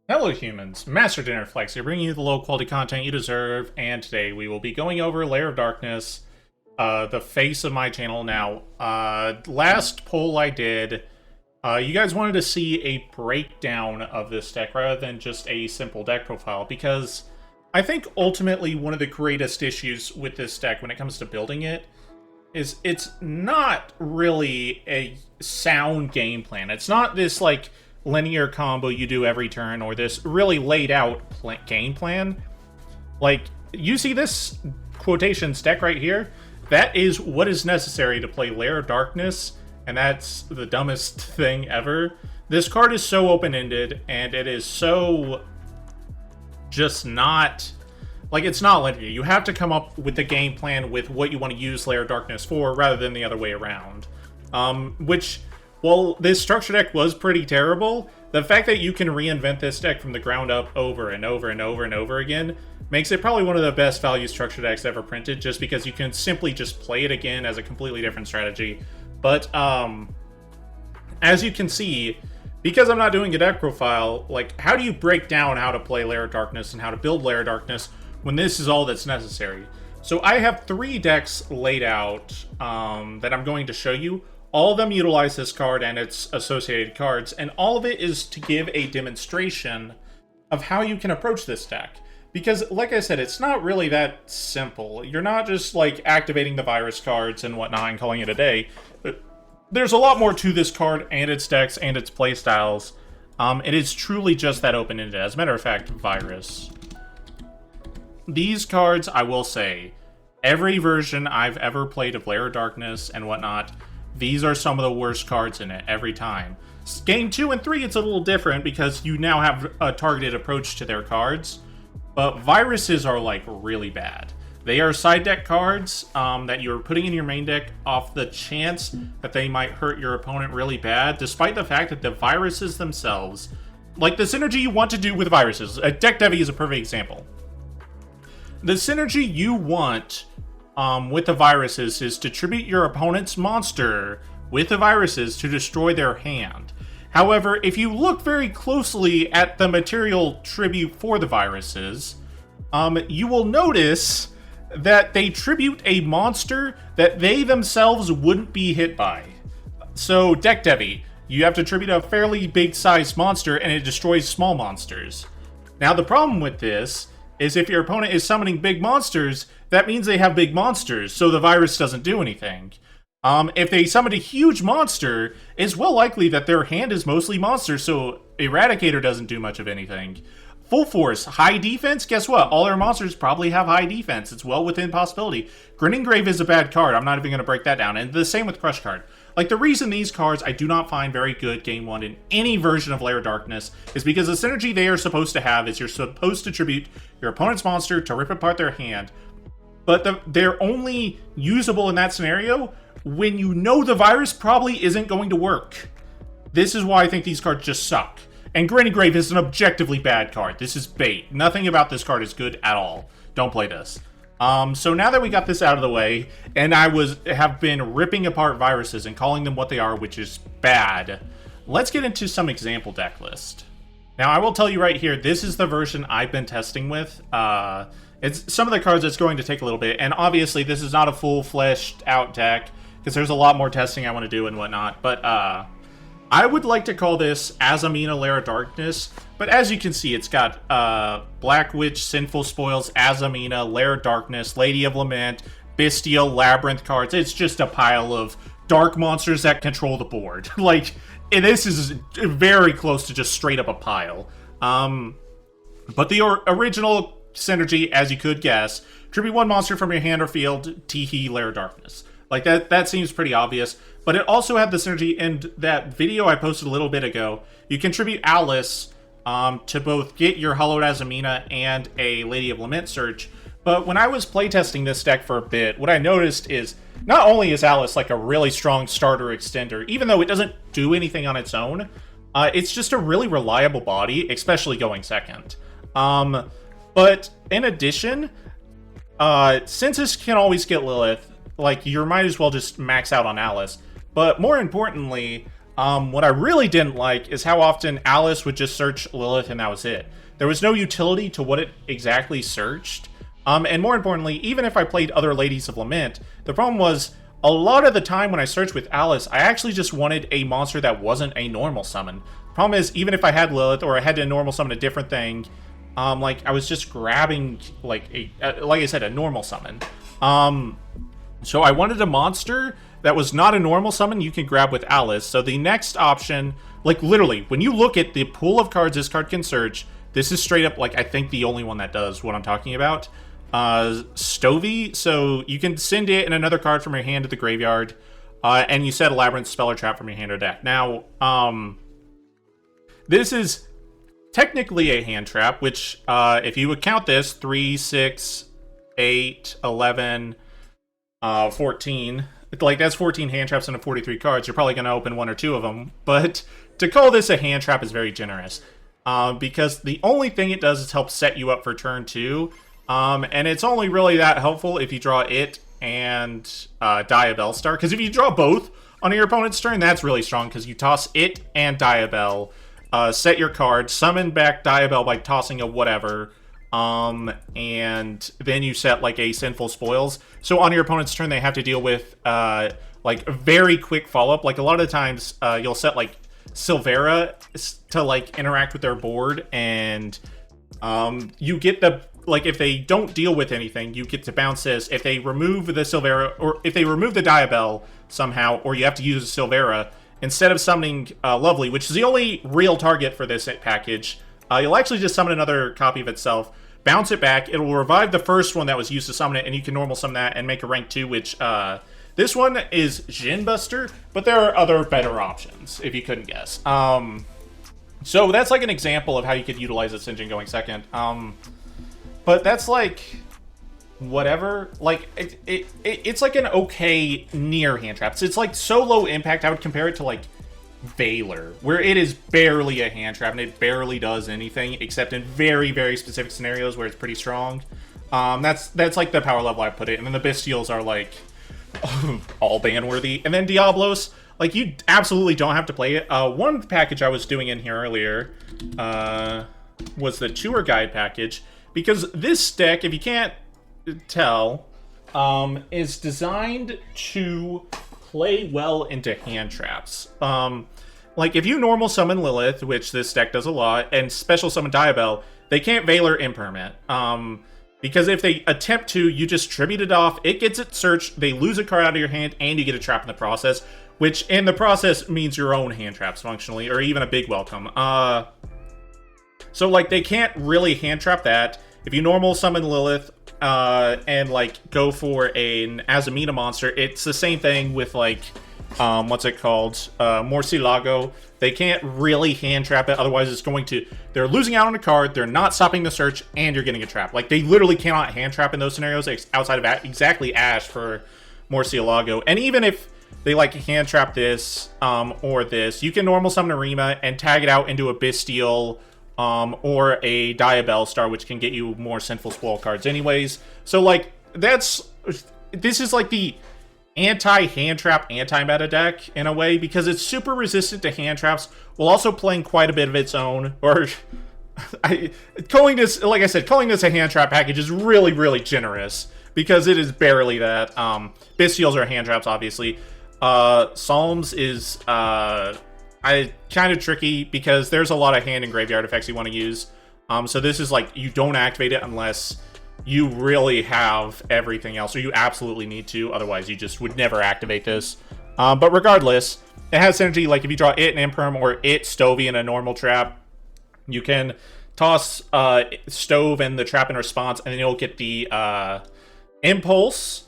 Hello humans, Master Dinner Flex here, bringing you the low quality content you deserve, and today we will be going over Lair of Darkness, the face of my channel. Now, last poll I did, you guys wanted to see a breakdown of this deck rather than just a simple deck profile, because I think ultimately one of the greatest issues with this deck when it comes to building it is it's not really a sound game plan. It's not this, like, linear combo you do every turn, or this really laid out game plan. Like, you see this quotations deck right here? That is what is necessary to play Lair of Darkness, and that's the dumbest thing ever. This card is so open-ended, and it is so just not... like, it's not linear. You have to come up with the game plan with what you want to use Lair of Darkness for, rather than the other way around. Which... well, this structure deck was pretty terrible. The fact that you can reinvent this deck from the ground up over and over and over and over again makes it probably one of the best value structure decks ever printed, just because you can simply just play it again as a completely different strategy. But, as you can see, because I'm not doing a deck profile, like, how do you break down how to play Lair of Darkness and how to build Lair of Darkness when this is all that's necessary? So I have 3 decks laid out that I'm going to show you. All of them utilize this card and its associated cards, and all of it is to give a demonstration of how you can approach this deck. Because, like I said, it's not really that simple. You're not just, like, activating the virus cards and whatnot and calling it a day. There's a lot more to this card and its decks and its playstyles. It is truly just that open-ended. As a matter of fact, virus. These cards, I will say, every version I've ever played of Lair of Darkness and whatnot, these are some of the worst cards in it every time. Game 2 and 3, it's a little different because you now have a targeted approach to their cards. But viruses are, like, really bad. They are side deck cards that you're putting in your main deck off the chance that they might hurt your opponent really bad, despite the fact that the viruses themselves, like the synergy you want to do with viruses, a deck Devi is a perfect example. The synergy you want with the viruses is to tribute your opponent's monster with the viruses to destroy their hand. However, if you look very closely at the material tribute for the viruses, you will notice that they tribute a monster that they themselves wouldn't be hit by. So, deck Devi, you have to tribute a fairly big-sized monster and it destroys small monsters. Now, the problem with this is if your opponent is summoning big monsters, that means they have big monsters, so the virus doesn't do anything. If they summon a huge monster, it's well likely that their hand is mostly monsters, so Eradicator doesn't do much of anything. Full Force, high defense, guess what? All their monsters probably have high defense. It's well within possibility. Grinning Grave is a bad card. I'm not even going to break that down. And the same with Crush Card. Like, the reason these cards I do not find very good game 1 in any version of Lair of Darkness is because the synergy they are supposed to have is you're supposed to tribute your opponent's monster to rip apart their hand. But they're only usable in that scenario when you know the virus probably isn't going to work. This is why I think these cards just suck. And Granny Grave is an objectively bad card. This is bait. Nothing about this card is good at all. Don't play this. So now that we got this out of the way, and I have been ripping apart viruses and calling them what they are, which is bad, let's get into some example deck list. Now, I will tell you right here, this is the version I've been testing with. It's some of the cards it's going to take a little bit, and obviously this is not a full-fleshed out deck, because there's a lot more testing I want to do and whatnot, but I would like to call this Azamina Lair of Darkness, but as you can see, it's got Black Witch, Sinful Spoils, Azamina, Lair of Darkness, Lady of Lament, Bestial, Labyrinth cards. It's just a pile of dark monsters that control the board. Like, this is very close to just straight up a pile. But the original synergy, as you could guess, tribute 1 monster from your hand or field, Teehee, Lair of Darkness. Like, that seems pretty obvious. But it also had the synergy in that video I posted a little bit ago. You contribute Alice to both get your Hollowed Azamina and a Lady of Lament search. But when I was playtesting this deck for a bit, what I noticed is not only is Alice like a really strong starter extender, even though it doesn't do anything on its own, it's just a really reliable body, especially going second. But in addition, since this can always get Lilith, like, you might as well just max out on Alice. But more importantly, What I really didn't like is how often Alice would just search Lilith and that was it. There was no utility to what it exactly searched. And more importantly, even if I played other Ladies of Lament, the problem was a lot of the time when I searched with Alice, I actually just wanted a monster that wasn't a normal summon. The problem is, even if I had Lilith or I had to normal summon a different thing, like I was just grabbing like like I said, a normal summon. So I wanted a monster that was not a normal summon you can grab with Alice. So the next option, like literally, when you look at the pool of cards this card can search, this is straight up like I think the only one that does what I'm talking about. Stovey, so you can send it and another card from your hand to the graveyard, and you set a Labyrinth spell or trap from your hand or deck. Now, this is technically a hand trap, which, if you would count this, 3, 6, 8, 11, 14, like that's 14 hand traps into 43 cards. You're probably going to open 1 or 2 of them, but to call this a hand trap is very generous, because the only thing it does is help set you up for turn 2. And it's only really that helpful if you draw it and Diabell Star. Because if you draw both on your opponent's turn, that's really strong. Because you toss it and Diabell, set your card, summon back Diabell by tossing a whatever, and then you set like a Sinful Spoils. So on your opponent's turn, they have to deal with like a very quick follow-up. Like a lot of the times, you'll set like Silvera to like interact with their board, and you get the, like, if they don't deal with anything, you get to bounce this. If they remove the Silvera, or if they remove the Diabell somehow, or you have to use Silvera, instead of summoning Lovely, which is the only real target for this package, you'll actually just summon another copy of itself, bounce it back, it'll revive the first one that was used to summon it, and you can normal summon that and make a rank 2, which, this one is Djinn Buster, but there are other better options, if you couldn't guess. So that's like an example of how you could utilize this engine going second. But that's like whatever. Like it's like an okay near hand traps. It's like so low impact. I would compare it to like Valor, where it is barely a hand trap and it barely does anything except in very, very specific scenarios where it's pretty strong. That's like the power level I put it. And then the Bestials are like all ban worthy. And then Diablos, like you absolutely don't have to play it. One package I was doing in here earlier was the Tour Guide package. Because this deck, if you can't tell, is designed to play well into hand traps. Like, if you normal summon Lilith, which this deck does a lot, and special summon Diabell, they can't Valor Impermanent. Because if they attempt to, you just tribute it off, it gets it searched, they lose a card out of your hand, and you get a trap in the process, which in the process means your own hand traps, functionally, or even a big welcome. So, like, they can't really hand trap that. If you normal summon Lilith, and, like, go for an Azamina monster, it's the same thing with, like, what's it called? Morcilago. They can't really hand trap it, otherwise it's going to... They're losing out on a card, they're not stopping the search, and you're getting a trap. Like, they literally cannot hand trap in those scenarios outside of exactly Ash for Morcilago. And even if they, like, hand trap this, or this, you can normal summon a Rima and tag it out into a Bestial, or a Diabell Star, which can get you more Sinful Spoil cards anyways. So, like, this is like the anti-hand trap, anti-meta deck, in a way, because it's super resistant to hand traps, while also playing quite a bit of its own, or... calling this, like I said, calling this a hand trap package is really, really generous, because it is barely that. Bestials are hand traps, obviously. Psalms is, kind of tricky because there's a lot of hand and graveyard effects you want to use. So this is like, you don't activate it unless you really have everything else, or you absolutely need to, otherwise you just would never activate this. But regardless, it has synergy. Like if you draw it and Imperm, or it Stovey in a normal trap, you can toss Stove and the trap in response, and then you'll get the Impulse.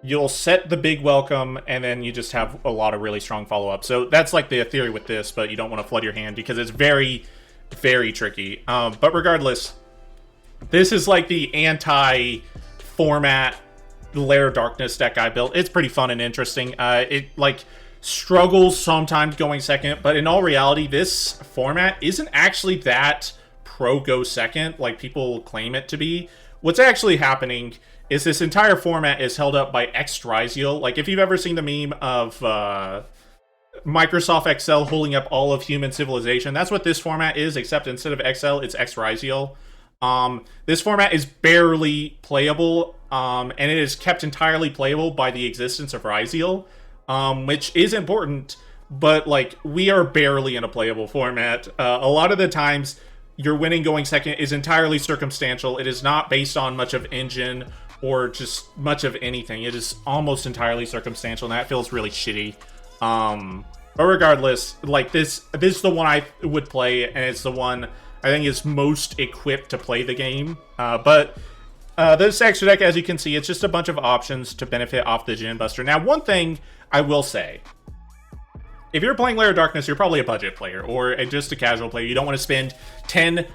You'll set the big welcome, and then you just have a lot of really strong follow-up. So that's like the theory with this, but you don't want to flood your hand because it's very, very tricky. But regardless, this is like the anti-format Lair Darkness deck I built. It's pretty fun and interesting. It like struggles sometimes going second, but in all reality, this format isn't actually that pro go second like people claim it to be. What's actually happening is this entire format is held up by Extrizial. Like, if you've ever seen the meme of, Microsoft Excel holding up all of human civilization. That's what this format is, except instead of Excel, it's Xrizial. This format is barely playable, and it is kept entirely playable by the existence of Rizial, which is important, but, like, we are barely in a playable format. A lot of the times, your winning going second is entirely circumstantial. It is not based on much of engine or just much of anything. It is almost entirely circumstantial, and that feels really shitty. But regardless, like, this is the one I would play, and it's the one I think is most equipped to play the game. But this extra deck, as you can see, it's just a bunch of options to benefit off the Gen Buster. Now, one thing I will say, if you're playing Lair of Darkness, you're probably a budget player, or just a casual player. You don't want to spend $10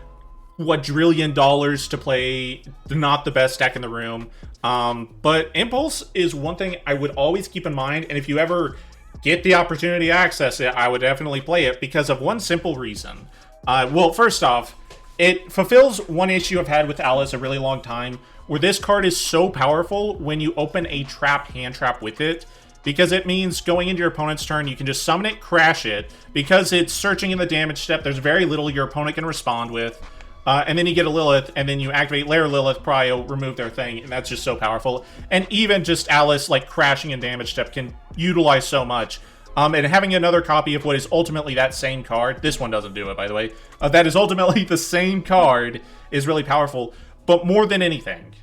quadrillion to play not the best deck in the room. But Impulse is one thing I would always keep in mind, and if you ever get the opportunity to access it, I would definitely play it because of one simple reason. Well, first off, it fulfills one issue I've had with Alice a really long time, where this card is so powerful when you open a hand trap with it, because it means going into your opponent's turn, you can just summon it, crash it. Because it's searching in the damage step, there's very little your opponent can respond with. And then you get a Lilith, and then you activate Lair Lilith, Prio, remove their thing, and that's just so powerful. And even just Alice, like, crashing in damage step can utilize so much. And having another copy of what is ultimately that same card, this one doesn't do it, by the way, that is ultimately the same card is really powerful. But more than anything,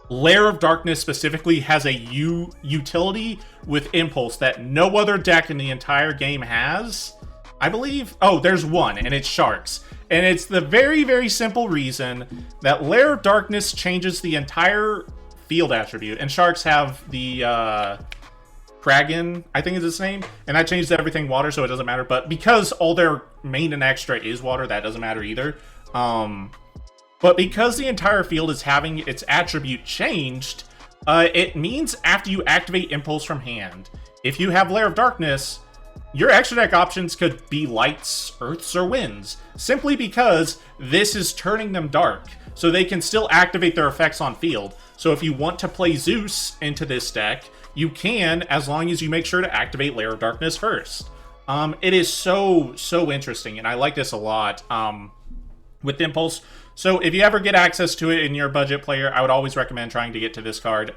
Lair of Darkness specifically has a utility with Impulse that no other deck in the entire game has, I believe. Oh, there's one, and it's Sharks. And it's the very, very simple reason that Lair of Darkness changes the entire field attribute. And Sharks have the Kragan, I think is its name. And that changes everything water, so it doesn't matter. But because all their main and extra is water, that doesn't matter either. But because the entire field is having its attribute changed, it means after you activate Impulse from hand, if you have Lair of Darkness, your extra deck options could be lights, earths, or winds, simply because this is turning them dark, so they can still activate their effects on field. So if you want to play Zeus into this deck, you can, as long as you make sure to activate Lair of Darkness first. It is so interesting, and I like this a lot with Impulse. So if you ever get access to it and you're a budget player, I would always recommend trying to get to this card.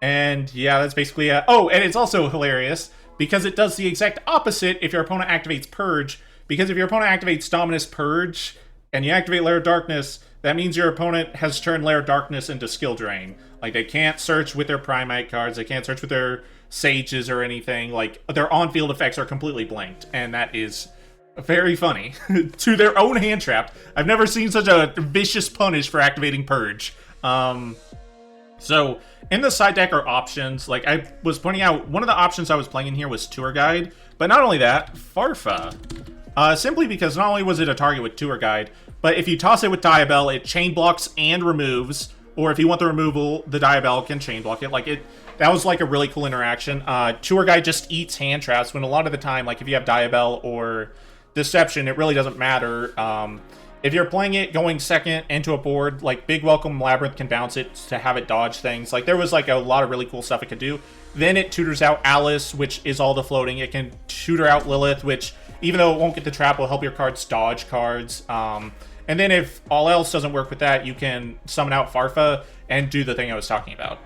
And yeah, that's basically it. Oh, and it's also hilarious because it does the exact opposite if your opponent activates Purge. Because if your opponent activates Dominus Purge and you activate Lair of Darkness, that means your opponent has turned Lair of Darkness into Skill Drain. Like, they can't search with their Primite cards, they can't search with their Sages or anything. Like, their on-field effects are completely blanked, and that is very funny. To their own hand trap. I've never seen such a vicious punish for activating Purge. So, in the side deck are options. Like I was pointing out, one of the options I was playing in here was Tour Guide. But not only that, Farfa. Simply because not only was it a target with Tour Guide, but if you toss it with Diabell, it chain blocks and removes. Or if you want the removal, the Diabell can chain block it. That was like a really cool interaction. Tour Guide just eats hand traps when a lot of the time, like if you have Diabell or Deception, it really doesn't matter. If you're playing it going second into a board, like Big Welcome Labyrinth can bounce it to have it dodge things. Like, there was like a lot of really cool stuff it could do. Then it tutors out Alice, which is all the floating. It can tutor out Lilith, which, even though it won't get the trap, will help your cards dodge cards. And then if all else doesn't work with that, you can summon out Farfa and do the thing I was talking about.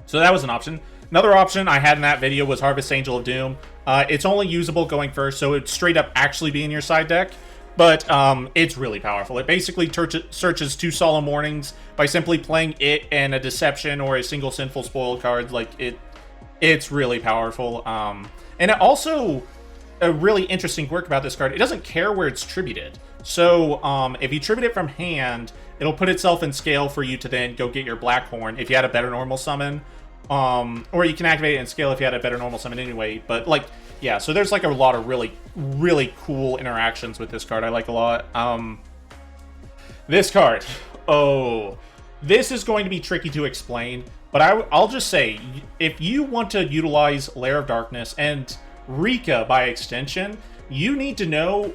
So that was an option. Another option I had in that video was Harvest Angel of Doom. It's only usable going first, so it'd straight up actually be in your side deck. But it's really powerful. It basically searches 2 Solemn Warnings by simply playing it and a Deception or a single Sinful Spoil card. Like, it's really powerful. And it also, a really interesting quirk about this card, it doesn't care where it's tributed. So if you tribute it from hand, it'll put itself in scale for you to then go get your Blackhorn if you had a better normal summon. Or you can activate it in scale if you had a better normal summon anyway. But, like, yeah, so there's like a lot of really cool interactions with this card I like a lot. This card, oh, this is going to be tricky to explain, but I'll just say, if you want to utilize Lair of Darkness and Rika by extension, you need to know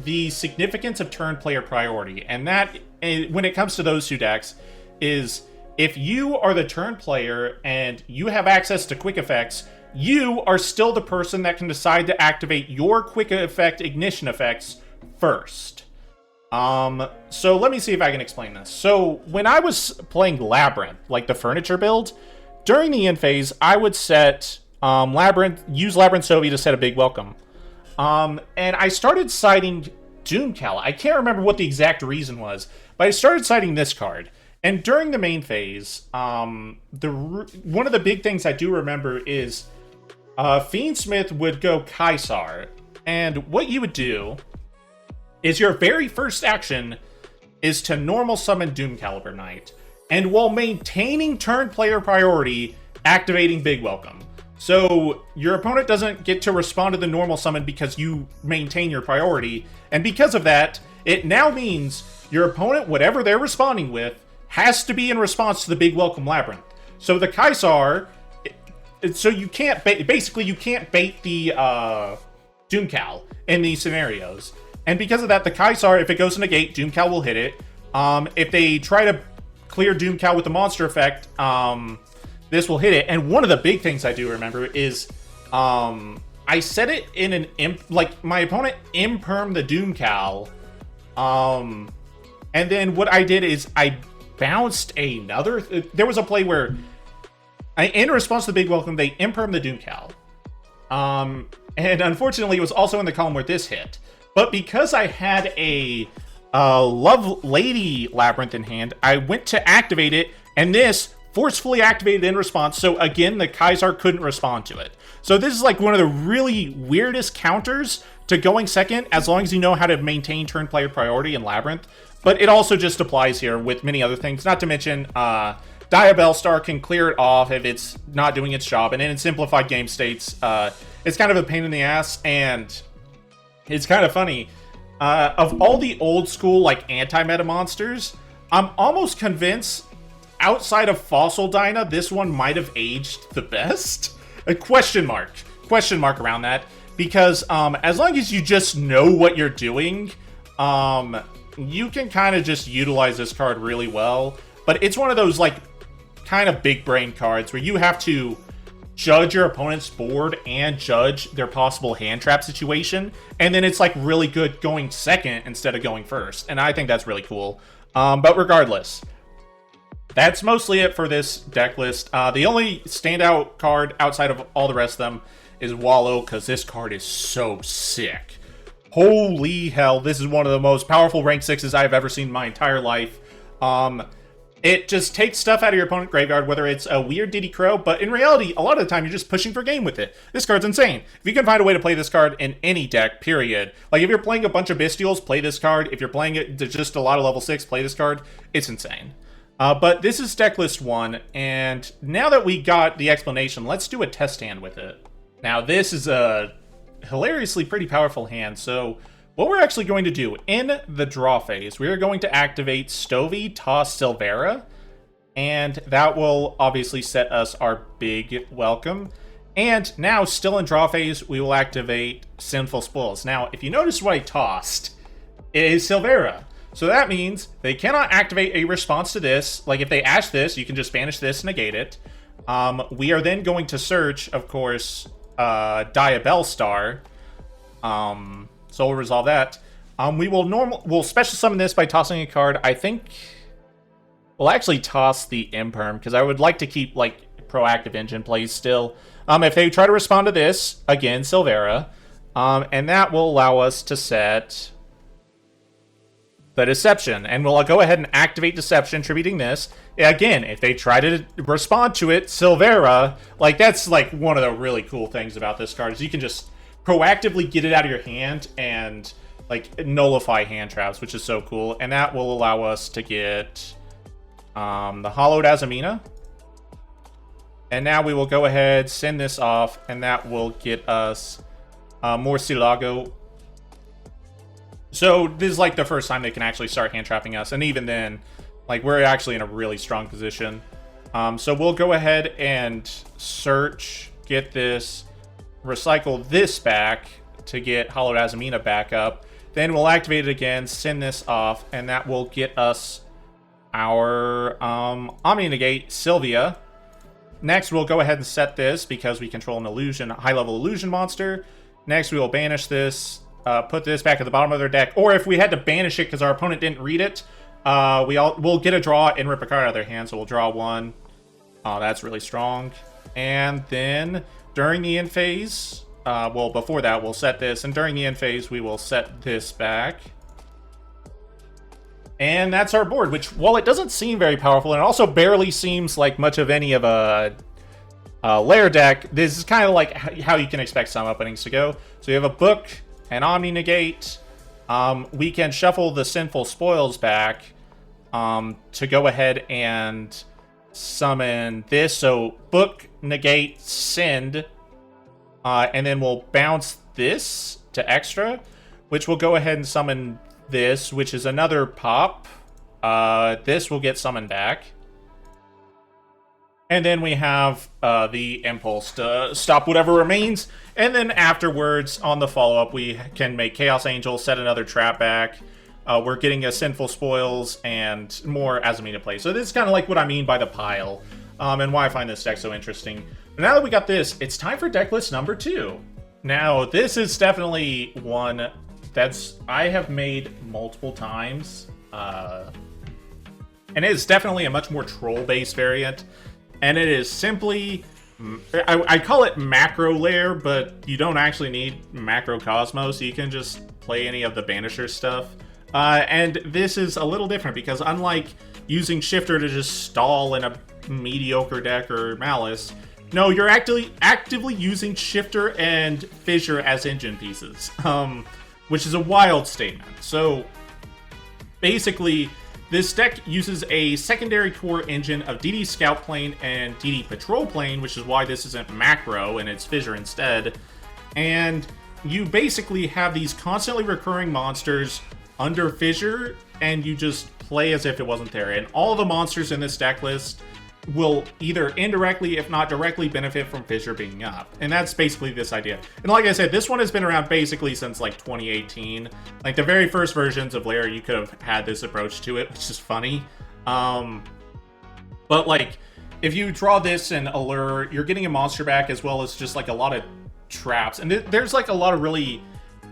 the significance of turn player priority. And that, when it comes to those two decks, is if you are the turn player and you have access to quick effects, you are still the person that can decide to activate your quick effect ignition effects first. So let me see if I can explain this. So when I was playing Labyrinth, like the furniture build, during the end phase, I would set use Labyrinth Sovi to set a big welcome. And I started citing Doomcal. I can't remember what the exact reason was, but I started citing this card. And during the main phase, one of the big things I do remember is Fiendsmith would go Kaisar. And what you would do is your very first action is to normal summon Doomcaliber Knight. And while maintaining turn player priority, activating Big Welcome. So your opponent doesn't get to respond to the normal summon because you maintain your priority. And because of that, it now means your opponent, whatever they're responding with, has to be in response to the Big Welcome Labyrinth. So the Kaisar, so you can't, basically you can't bait the Doomcal in these scenarios. And because of that, the Kaisar, if it goes in a gate, Doomcal will hit it. If they try to clear Doomcal with the monster effect, this will hit it. And one of the big things I do remember is I set it in an like my opponent imperm the Doomcal. And then what I did is I bounced another. There was a play where in response to the Big Welcome, they imperm the Doomcal. And unfortunately, it was also in the column where this hit. But because I had a Love Lady Labyrinth in hand, I went to activate it, and this forcefully activated in response. So again, the Kaisar couldn't respond to it. So this is like one of the really weirdest counters to going second, as long as you know how to maintain turn player priority in Labyrinth. But it also just applies here with many other things. Not to mention, Diabellstar can clear it off if it's not doing its job. And then in simplified game states, it's kind of a pain in the ass, and it's kind of funny. Of all the old school, like, anti-meta monsters, I'm almost convinced, outside of Fossil Dyna, this one might have aged the best. A question mark around that. Because as long as you just know what you're doing, you can kind of just utilize this card really well. But it's one of those, like, kind of big brain cards where you have to judge your opponent's board and judge their possible hand trap situation, and then it's like really good going second instead of going first, and I think that's really cool. But regardless, that's mostly it for this deck list. The only standout card outside of all the rest of them is Wallow, because this card is so sick. Holy hell, this is one of the most powerful rank 6s I've ever seen in my entire life. It just takes stuff out of your opponent's graveyard, whether it's a weird Diddy Crow, but in reality, a lot of the time, you're just pushing for game with it. This card's insane. If you can find a way to play this card in any deck, period. Like, if you're playing a bunch of Bestials, play this card. If you're playing it just a lot of level 6, play this card. It's insane. But this is deck list 1, and now that we got the explanation, let's do a test hand with it. Now, this is a hilariously pretty powerful hand, so what we're actually going to do in the draw phase, we are going to activate Stovey, Toss, Silvera, and that will obviously set us our big welcome. And now, still in draw phase, we will activate Sinful Spoils. Now, if you notice what I tossed, it is Silvera. So that means they cannot activate a response to this. Like, if they ash this, you can just banish this, negate it. We are then going to search, of course, Diabellstar. So we'll resolve that. We'll special summon this by tossing a card. I think we'll actually toss the Imperm, because I would like to keep, like, proactive engine plays still. If they try to respond to this, again, Silvera. And that will allow us to set the Deception. And we'll go ahead and activate Deception, tributing this. Again, if they try to respond to it, Silvera, like, that's, like, one of the really cool things about this card, is you can just proactively get it out of your hand and, like, nullify hand traps, which is so cool. And that will allow us to get the Hollowed Azamina. And now we will go ahead, send this off, and that will get us Morcilago. So this is, like, the first time they can actually start hand trapping us. And even then, like, we're actually in a really strong position. So we'll go ahead and search, get this, recycle this back to get Hollowed Azamina back up. Then we'll activate it again, send this off, and that will get us our Omni-Negate Sylvia. Next, we'll go ahead and set this because we control an illusion, a high-level illusion monster. Next, we will banish this, put this back at the bottom of their deck. Or if we had to banish it because our opponent didn't read it, we'll get a draw and rip a card out of their hand. So we'll draw one. Oh, that's really strong. And then during the end phase, well, before that, we'll set this. And during the end phase, we will set this back. And that's our board, which, while it doesn't seem very powerful, and it also barely seems like much of any of a Lair deck, this is kind of like how you can expect some openings to go. So you have a book, an Omni Negate. We can shuffle the Sinful Spoils back to go ahead and summon this. So book, negate, send, and then we'll bounce this to extra, which will go ahead and summon this, which is another pop. This will get summoned back. And then we have the impulse to stop whatever remains. And then afterwards, on the follow-up, we can make Chaos Angel, set another trap back. We're getting a Sinful Spoils and more Azamina play. So this is kind of like what I mean by the pile, and why I find this deck so interesting. But now that we got this, it's time for deck list number 2. Now, this is definitely one that's I have made multiple times, and it is definitely a much more troll-based variant, and it is simply, I call it macro Lair, but you don't actually need macro Cosmos. You can just play any of the Banisher stuff, and this is a little different because unlike using Shifter to just stall in a mediocre deck or Malice, no, you're actively using Shifter and Fissure as engine pieces, which is a wild statement. So basically, this deck uses a secondary core engine of DD Scout Plane and DD Patrol Plane, which is why this isn't macro and it's Fissure instead. And you basically have these constantly recurring monsters under Fissure, and you just play as if it wasn't there. And all the monsters in this deck list will either indirectly, if not directly, benefit from Fissure being up. And that's basically this idea. And like I said, this one has been around basically since like 2018. Like the very first versions of Lair, you could have had this approach to it, which is funny. But like, if you draw this and Allure, you're getting a monster back as well as just like a lot of traps. And there's like a lot of really...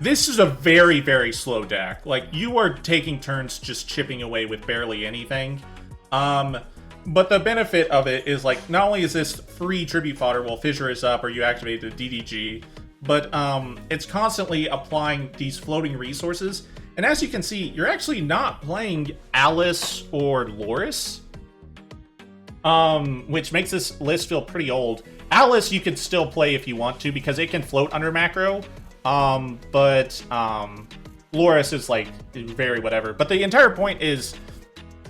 This is a very, very slow deck. Like, you are taking turns just chipping away with barely anything. But the benefit of it is, like, not only is this free tribute fodder while Fissure is up or you activate the DDG, but it's constantly applying these floating resources. And as you can see, you're actually not playing Alice or Loris, which makes this list feel pretty old. Alice you can still play if you want to because it can float under macro, but Loris is, like, very whatever. But the entire point is...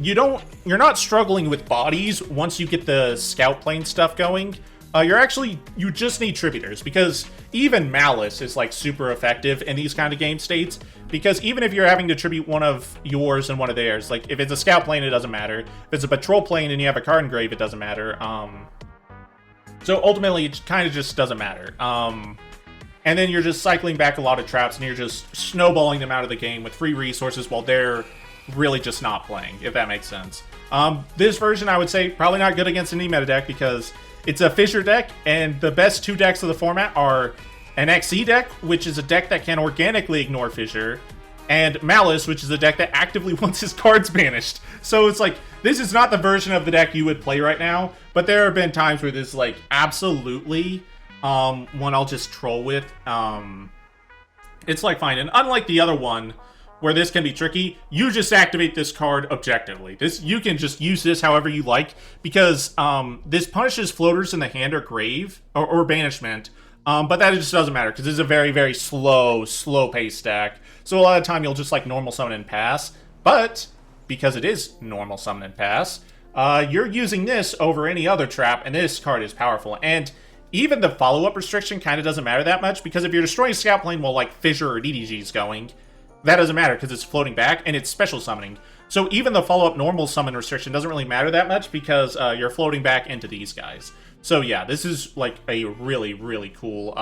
You're not struggling with bodies once you get the Scout Plane stuff going. You just need Tributors, because even Malice is, like, super effective in these kind of game states, because even if you're having to tribute one of yours and one of theirs, like, if it's a Scout Plane, it doesn't matter. If it's a Patrol Plane and you have a card engrave, it doesn't matter. So ultimately, it kind of just doesn't matter. And then you're just cycling back a lot of traps, and you're just snowballing them out of the game with free resources while they're really just not playing, if that makes sense. This version, I would say, probably not good against any meta deck because it's a Fissure deck, and the best two decks of the format are an XE deck, which is a deck that can organically ignore Fissure, and Malice, which is a deck that actively wants his cards banished. So it's like, this is not the version of the deck you would play right now, but there have been times where this is, like, absolutely one I'll just troll with. It's, like, fine. And unlike the other one, where this can be tricky, you just activate this card objectively. You can just use this however you like, because this punishes floaters in the hand or grave, or banishment, but that just doesn't matter, because this is a very, very slow-paced deck. So a lot of the time you'll just, like, normal summon and pass, but because it is normal summon and pass, you're using this over any other trap, and this card is powerful. And even the follow-up restriction kind of doesn't matter that much, because if you're destroying Scout Plane while, like, Fissure or DDG is going, that doesn't matter because it's floating back and it's special summoning. So even the follow-up normal summon restriction doesn't really matter that much because you're floating back into these guys. So yeah, this is like a really, really cool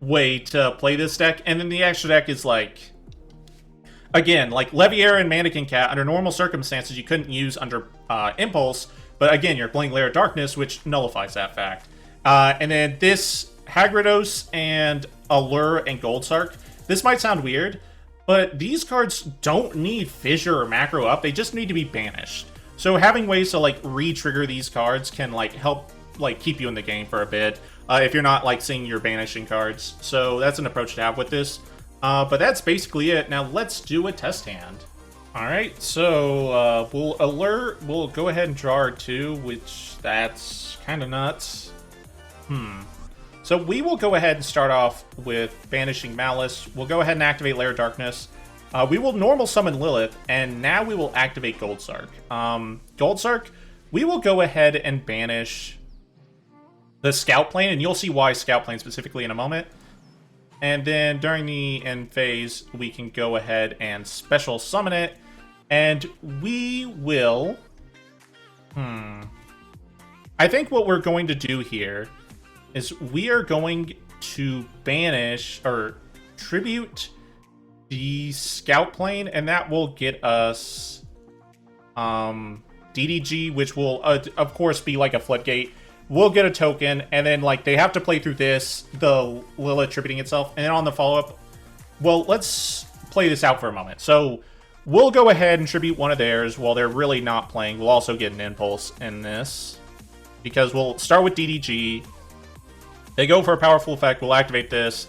way to play this deck. And then the extra deck is like, again, like Leviair and Mannequin Cat, under normal circumstances you couldn't use under Impulse, But again, you're playing Lair of Darkness, which nullifies that fact. And then this Hagridos and Allure and Goldsark. This might sound weird, but these cards don't need Fissure or Macro up. They just need to be banished. So having ways to like re-trigger these cards can like help like keep you in the game for a bit if you're not like seeing your banishing cards. So that's an approach to have with this. But that's basically it. Now let's do a test hand. All right, so we'll go ahead and draw our 2, which that's kind of nuts. So we will go ahead and start off with Banishing Malice. We'll go ahead and activate Lair of Darkness. We will normal summon Lilith, and now we will activate Goldsark. Goldsark, we will go ahead and banish the Scout Plane, and you'll see why Scout Plane specifically in a moment. And then during the end phase, we can go ahead and special summon it, and we will... I think what we're going to do here is we are going to banish, or tribute the Scout Plane, and that will get us DDG, which will, of course, be like a floodgate. We'll get a token, and then like they have to play through this, the Lilith tributing itself, and then on the follow-up, well, let's play this out for a moment. So we'll go ahead and tribute one of theirs while they're really not playing. We'll also get an impulse in this, because we'll start with DDG. They go for a powerful effect, we'll activate this,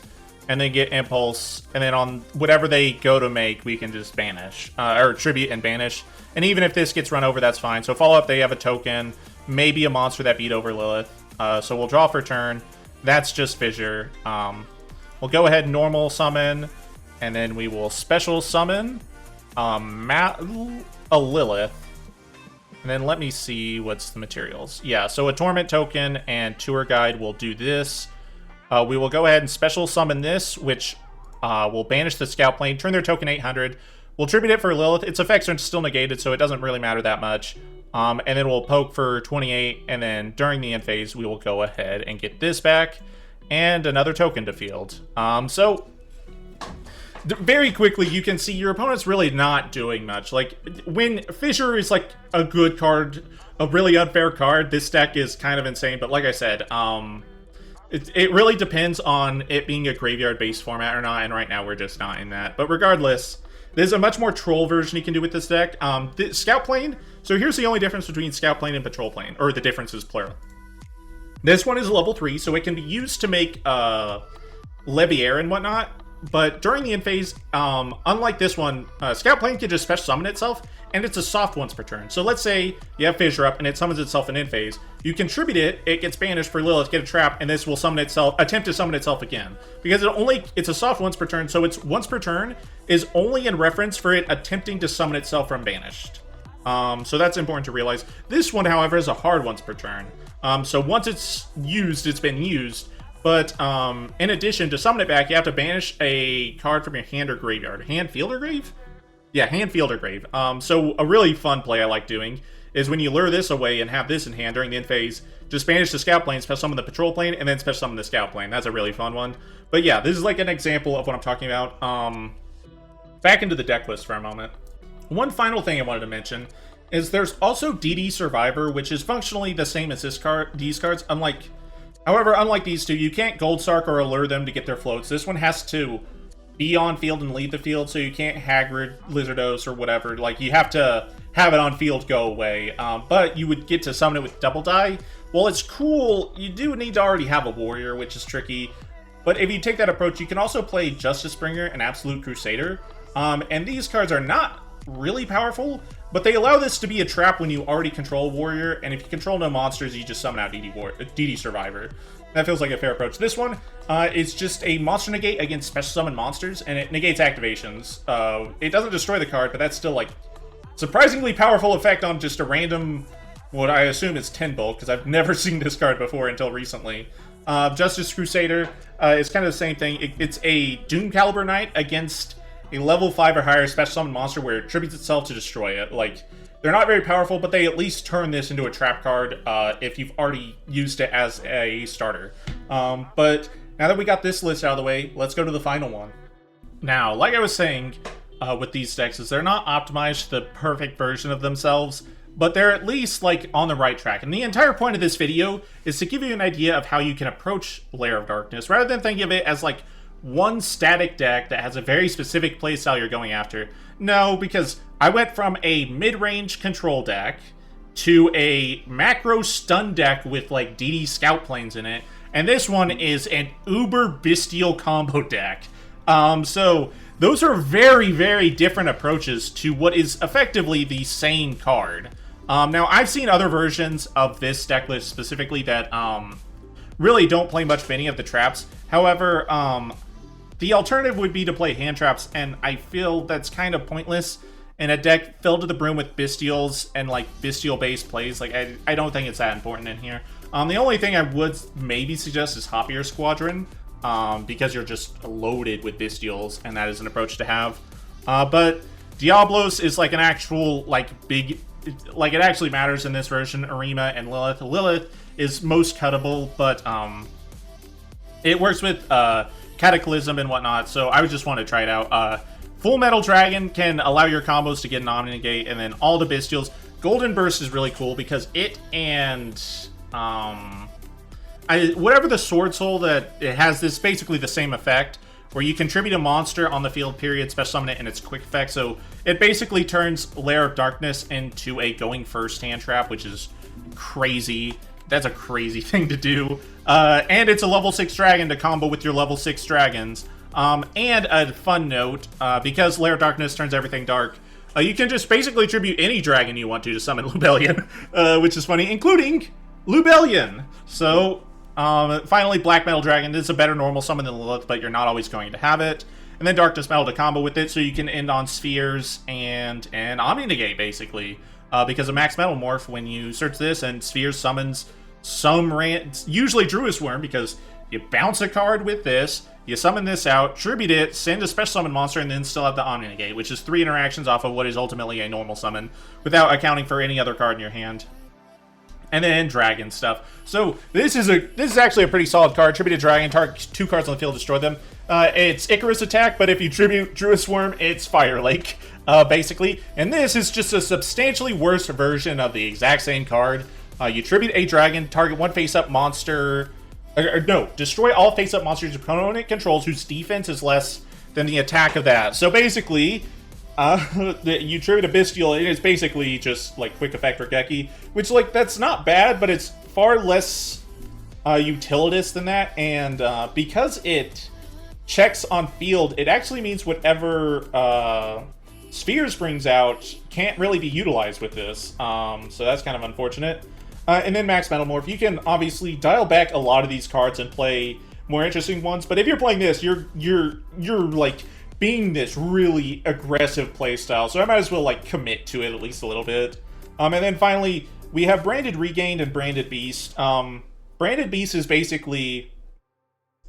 and then get impulse, and then on whatever they go to make, we can just banish, or tribute and banish. And even if this gets run over, that's fine. So follow-up, they have a token, maybe a monster that beat over Lilith. So we'll draw for turn. That's just Fissure. We'll go ahead and normal summon, and then we will special summon a Lilith. And then let me see what's the materials. Yeah, so a Torment token and Tour Guide will do this. We will go ahead and special summon this, which will banish the Scout Plane, turn their token 800. We'll tribute it for Lilith. Its effects are still negated, so it doesn't really matter that much. And then we'll poke for 28, and then during the end phase, we will go ahead and get this back, and another token to field. So, very quickly, you can see your opponent's really not doing much. Like, when Fissure is, like, a good card, a really unfair card, this deck is kind of insane, but like I said, it really depends on it being a graveyard-based format or not, and right now we're just not in that. But regardless, there's a much more troll version you can do with this deck. The Scout Plane, so here's the only difference between Scout Plane and Patrol Plane, or the difference is plural. This one is level 3, so it can be used to make Leviair and whatnot, but during the end phase, unlike this one, Scout Plane can just special summon itself, and it's a soft once per turn. So let's say you have Fissure up, and it summons itself in end phase. You contribute it, it gets banished for Lilith, get a trap, and this will summon itself, attempt to summon itself again. Because it's a soft once per turn, so its once per turn is only in reference for it attempting to summon itself from banished. So that's important to realize. This one, however, is a hard once per turn. So once it's used, it's been used. But in addition, to summon it back, you have to banish a card from your hand or graveyard. Hand, field, or grave? Yeah, hand, field, or grave. So a really fun play I like doing is when you lure this away and have this in hand during the end phase, just banish the Scout Plane, special summon the Patrol Plane, and then special summon the Scout Plane. That's a really fun one. But yeah, this is like an example of what I'm talking about. Back into the deck list for a moment. One final thing I wanted to mention is there's also DD Survivor, which is functionally the same as these cards. However, unlike these two, you can't Goldsark or Allure them to get their floats. This one has to be on field and leave the field, so you can't Hagrid, Lizardos, or whatever. Like, you have to have it on field go away. But you would get to summon it with double die. Well, it's cool. You do need to already have a warrior, which is tricky. But if you take that approach, you can also play Justice Bringer and Absolute Crusader. And these cards are not really powerful, but they allow this to be a trap when you already control Warrior, and if you control no monsters, you just summon out DD Survivor. That feels like a fair approach. This one is just a monster negate against special summon monsters, and it negates activations. It doesn't destroy the card, but that's still like surprisingly powerful effect on just a random, what I assume is 10 bulk, because I've never seen this card before until recently. Justice Crusader is kind of the same thing. It's a Doom Caliber Knight against a level 5 or higher special summon monster where it tributes itself to destroy it. Like, they're not very powerful, but they at least turn this into a trap card if you've already used it as a starter. But now that we got this list out of the way, let's go to the final one. Now, like I was saying with these decks, is they're not optimized to the perfect version of themselves, but they're at least, like, on the right track. And the entire point of this video is to give you an idea of how you can approach Lair of Darkness, rather than thinking of it as, like, one static deck that has a very specific playstyle you're going after. No, because I went from a mid-range control deck to a macro stun deck with, like, DD Scout Planes in it, and this one is an uber bestial combo deck. So those are very, very different approaches to what is effectively the same card. Now, I've seen other versions of this deck list specifically that really don't play much of any of the traps. However, the alternative would be to play hand traps, and I feel that's kind of pointless in a deck filled to the brim with bestials and, like, bestial-based plays. Like, I don't think it's that important in here. The only thing I would maybe suggest is Hopier Squadron, because you're just loaded with bestials, and that is an approach to have. But Diablos is, like, an actual, like, big... Like, it actually matters in this version. Arima and Lilith. Lilith is most cuttable, but it works with Cataclysm and whatnot, so I would just want to try it out. Full Metal Dragon can allow your combos to get an Omni-Negate, and then all the bestials. Golden Burst is really cool because it and whatever the Sword Soul, that it has this basically the same effect, where you contribute a monster on the field period, special summon it, and its quick effect. So it basically turns Lair of Darkness into a going first hand trap, which is crazy. That's a crazy thing to do. And it's a level 6 dragon to combo with your level 6 dragons. And a fun note, because Lair of Darkness turns everything dark, you can just basically tribute any dragon you want to summon Lubellion, which is funny, including Lubellion. So, finally, Black Metal Dragon. This is a better normal summon than Lilith, but you're not always going to have it. And then Darkness Metal to combo with it, so you can end on Spheres and Omni-Negate, basically. Because of Max Metal Morph, when you search this and Spheres summons usually Druid's Worm, because you bounce a card with this, you summon this out, tribute it, send a special summon monster, and then still have the Omni-Negate, which is 3 interactions off of what is ultimately a normal summon, without accounting for any other card in your hand. And then dragon stuff. So this is actually a pretty solid card. Tribute a dragon, target 2 cards on the field, destroy them. It's Icarus attack, but if you tribute Druid's Worm, it's Fire Lake, basically. And this is just a substantially worse version of the exact same card. You tribute a dragon, target 1 face-up monster... destroy all face-up monsters your opponent controls whose defense is less than the attack of that. So basically, you tribute a bestial, and it's basically just, like, quick effect for Geki, which, like, that's not bad, but it's far less utilitous than that, and because it checks on field, it actually means whatever Spheres brings out can't really be utilized with this, so that's kind of unfortunate. And then Max Metal Morph. You can obviously dial back a lot of these cards and play more interesting ones, but if you're playing this, you're like being this really aggressive playstyle, so I might as well, like, commit to it at least a little bit. And then finally, we have Branded Regained and Branded Beast. Branded Beast is basically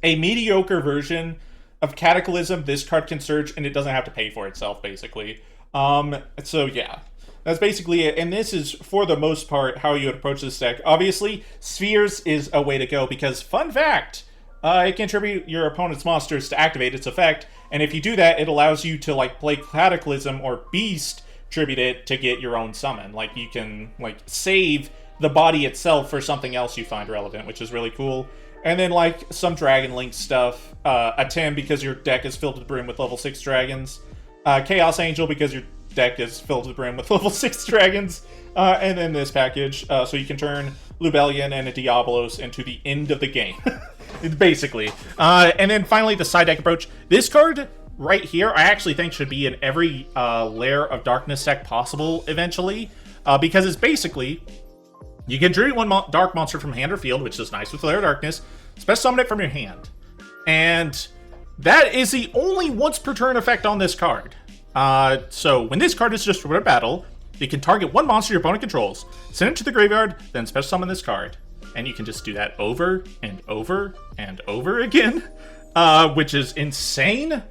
a mediocre version of Cataclysm. This card can search, and it doesn't have to pay for itself, basically. So yeah. That's basically it, and this is, for the most part, how you would approach this deck. Obviously, Spheres is a way to go, because, fun fact, it can tribute your opponent's monsters to activate its effect, and if you do that, it allows you to, like, play Cataclysm or Beast, tribute it to get your own summon. Like, you can, like, save the body itself for something else you find relevant, which is really cool. And then, like, some Dragon Link stuff, a 10 because your deck is filled to the brim with level 6 dragons, Chaos Angel because your deck is filled to the brim with level 6 dragons, and then this package, so you can turn Lubellion and a Diablos into the end of the game, basically. And then finally, the side deck approach. This card right here, I actually think should be in every Lair of Darkness deck possible eventually, because it's basically, you can tribute 1 dark monster from hand or field, which is nice with Lair of Darkness, special summon it from your hand, and that is the only once per turn effect on this card. So when this card is destroyed in battle, you can target 1 monster your opponent controls, send it to the graveyard, then special summon this card. And you can just do that over and over and over again, which is insane.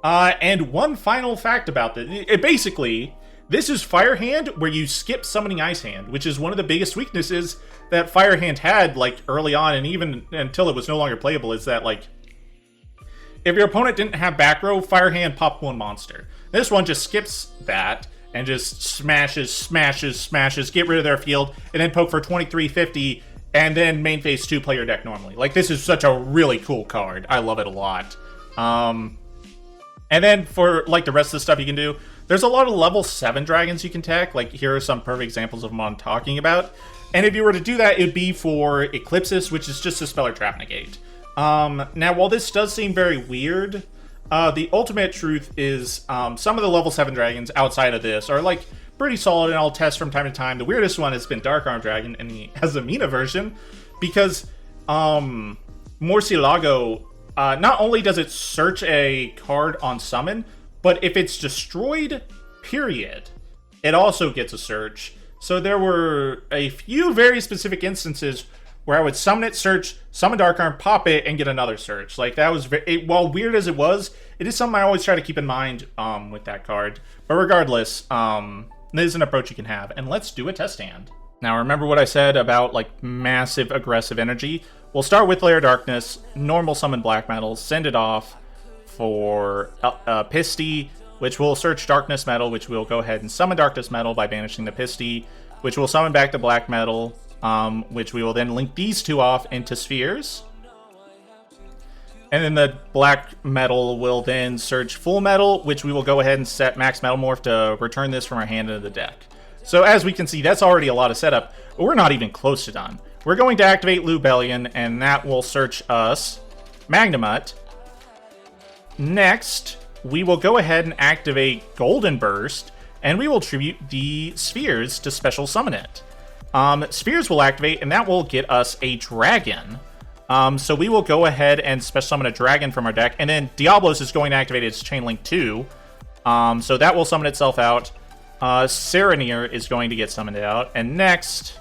And one final fact about this, basically, this is Fire Hand where you skip summoning Ice Hand, which is one of the biggest weaknesses that Fire Hand had, like, early on, and even until it was no longer playable, is that, like, if your opponent didn't have back row, Fire Hand popped 1 monster. This one just skips that, and just smashes, get rid of their field, and then poke for 2350, and then main phase 2 play your deck normally. Like, this is such a really cool card. I love it a lot. And then for, like, the rest of the stuff you can do, there's a lot of level 7 dragons you can tech. Like, here are some perfect examples of them I'm talking about. And if you were to do that, it'd be for Eclipsis, which is just a spell or trap negate. Now, while this does seem very weird, the ultimate truth is some of the level 7 dragons outside of this are, like, pretty solid, and I'll test from time to time. The weirdest one has been Dark Arm Dragon in the Azamina version, because Murcielago, not only does it search a card on summon, but if it's destroyed, period, it also gets a search. So there were a few very specific instances where I would summon it, search, summon Dark Arm, pop it, and get another search. Like, that was while weird as it was, it is something I always try to keep in mind with that card. But regardless, this is an approach you can have. And let's do a test hand. Now, remember what I said about, like, massive aggressive energy? We'll start with Lair Darkness, normal summon Black Metal, send it off for Pisty, which will search Darkness Metal, which we'll go ahead and summon Darkness Metal by banishing the Pisty, which will summon back the Black Metal, which we will then link these two off into Spheres. And then the Black Metal will then search Full Metal, which we will go ahead and set Max Metal Morph to return this from our hand into the deck. So as we can see, that's already a lot of setup, but we're not even close to done. We're going to activate Lubellion, and that will search us Magnamut. Next, we will go ahead and activate Golden Burst, and we will tribute the Spheres to special summon it. Spheres will activate, and that will get us a dragon. So we will go ahead and special summon a dragon from our deck, and then Diablos is going to activate its Chain Link 2. So that will summon itself out. Serenir is going to get summoned out, and next,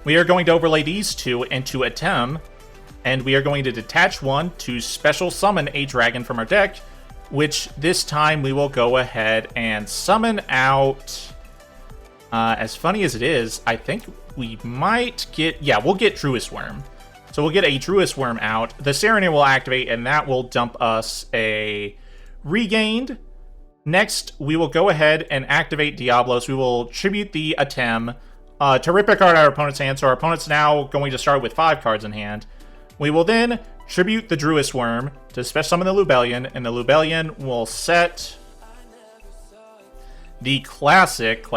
we are going to overlay these two into a Tem, and we are going to detach one to special summon a dragon from our deck, which this time we will go ahead and summon out. As funny as it is, I think we might get, we'll get Druis Worm. So we'll get a Druis Worm out. The Serenir will activate, and that will dump us a Regained. Next, we will go ahead and activate Diablos. We will tribute the Atem to rip a card out of our opponent's hand. So our opponent's now going to start with 5 cards in hand. We will then tribute the Druis Worm to special summon the Lubellion, and the Lubellion will set the classic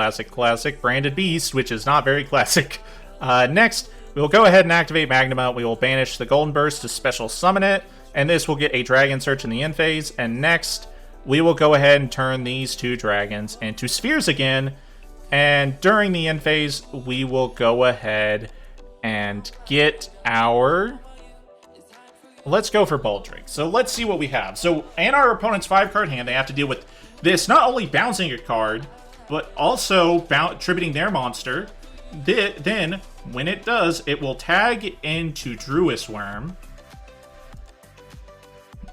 Branded Beast, which is not very classic. Next, we will go ahead and activate Magnamut. We will banish the Golden Burst to special summon it, and this will get a Dragon Search in the end phase. And next, we will go ahead and turn these 2 dragons into Spheres again, and during the end phase, we will go ahead and get our... Let's go for Baldric. So let's see what we have. So in our opponent's 5-card hand, they have to deal with this, not only bouncing a card, but also tributing their monster. Then, when it does, it will tag into Druis Worm.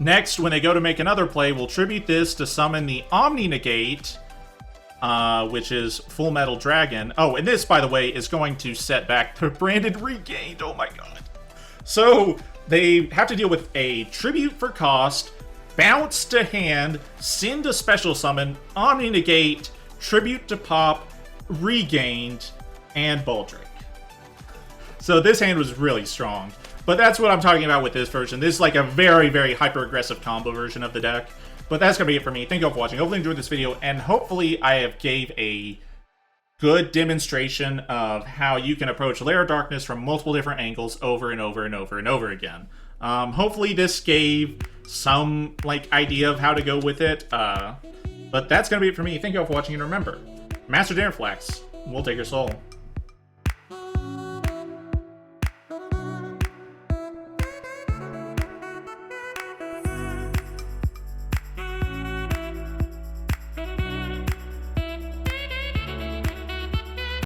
Next, when they go to make another play, we'll tribute this to summon the Omni Negate, which is Full Metal Dragon. Oh, and this, by the way, is going to set back the Branded Regained. Oh my god. So they have to deal with a tribute for cost, bounce to hand, send a special summon, Omni Negate, tribute to pop, Regained, and Baldric. So this hand was really strong. But that's what I'm talking about with this version. This is like a very, very hyper-aggressive combo version of the deck. But that's going to be it for me. Thank you all for watching. Hopefully you enjoyed this video, and hopefully I have gave a good demonstration of how you can approach Lair of Darkness from multiple different angles over and over and over and over again. Hopefully this gave some idea of how to go with it. But that's going to be it for me. Thank you all for watching, and remember, Master Dinnerflex will take your soul.